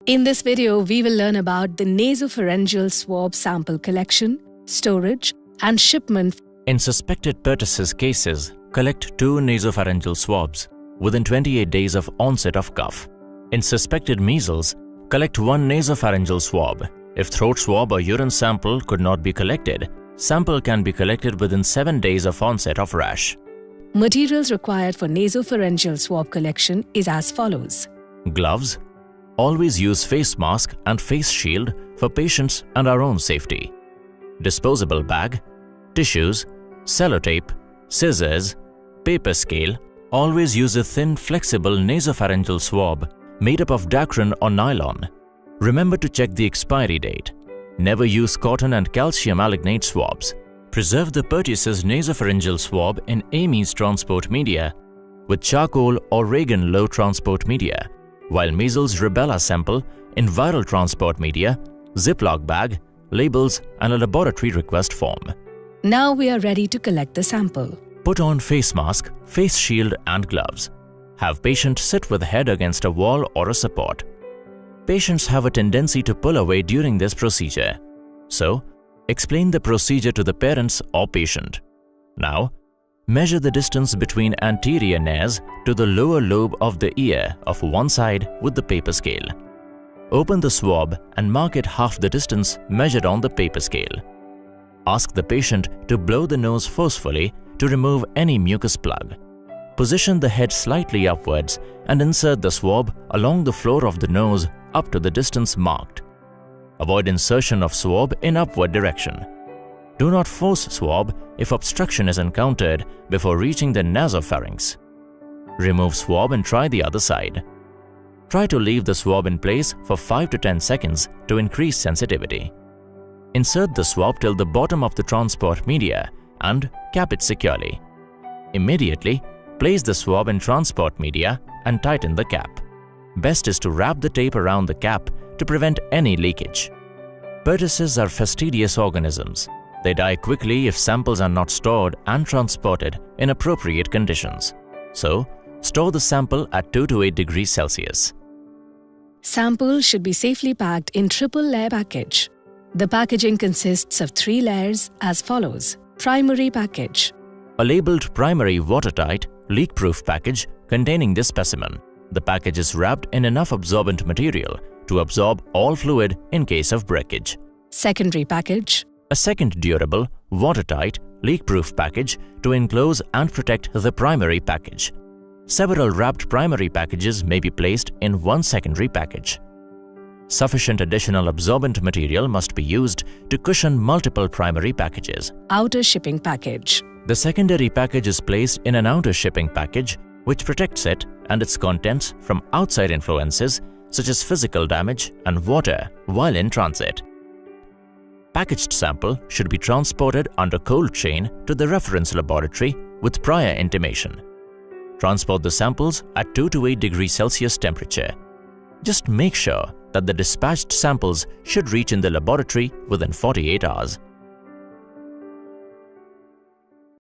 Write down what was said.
In this video, we will learn about the nasopharyngeal swab sample collection, storage, and shipment. In suspected pertussis cases, collect 2 nasopharyngeal swabs within 28 days of onset of cough. In suspected measles, collect 1 nasopharyngeal swab. If throat swab or urine sample could not be collected, sample can be collected within 7 days of onset of rash. Materials required for nasopharyngeal swab collection is as follows. Gloves. Always use face mask and face shield for patients and our own safety. Disposable bag. Tissues. Sellotape. Scissors. Paper scale. Always use a thin, flexible nasopharyngeal swab made up of Dacron or nylon. Remember to check the expiry date. Never use cotton and calcium allignate swabs. Preserve the pertussis nasopharyngeal swab in Amy's transport media with charcoal or Reagan low transport media, while measles rubella sample in viral transport media, Ziploc bag, labels and a laboratory request form. Now we are ready to collect the sample. Put on face mask, face shield and gloves. Have patient sit with head against a wall or a support. Patients have a tendency to pull away during this procedure. So, explain the procedure to the parents or patient. Now, measure the distance between anterior nares to the lower lobe of the ear of one side with the paper scale. Open the swab and mark it half the distance measured on the paper scale. Ask the patient to blow the nose forcefully to remove any mucus plug. Position the head slightly upwards and insert the swab along the floor of the nose up to the distance marked. Avoid insertion of swab in upward direction. Do not force swab if obstruction is encountered before reaching the nasopharynx. Remove swab and try the other side. Try to leave the swab in place for 5 to 10 seconds to increase sensitivity. Insert the swab till the bottom of the transport media and cap it securely. Immediately, place the swab in transport media and tighten the cap. Best is to wrap the tape around the cap to prevent any leakage. Pertussis are fastidious organisms. They die quickly if samples are not stored and transported in appropriate conditions. So, store the sample at 2 to 8 degrees Celsius. Samples should be safely packed in triple-layer package. The packaging consists of 3 layers as follows. Primary package. A labeled primary watertight, leak-proof package containing this specimen. The package is wrapped in enough absorbent material to absorb all fluid in case of breakage. Secondary package. A second durable, watertight, leak-proof package to enclose and protect the primary package. Several wrapped primary packages may be placed in one secondary package. Sufficient additional absorbent material must be used to cushion multiple primary packages. Outer shipping package. The secondary package is placed in an outer shipping package which protects it and its contents from outside influences such as physical damage and water while in transit. Packaged sample should be transported under cold chain to the reference laboratory with prior intimation. Transport the samples at 2 to 8 degrees Celsius temperature. Just make sure that the dispatched samples should reach in the laboratory within 48 hours.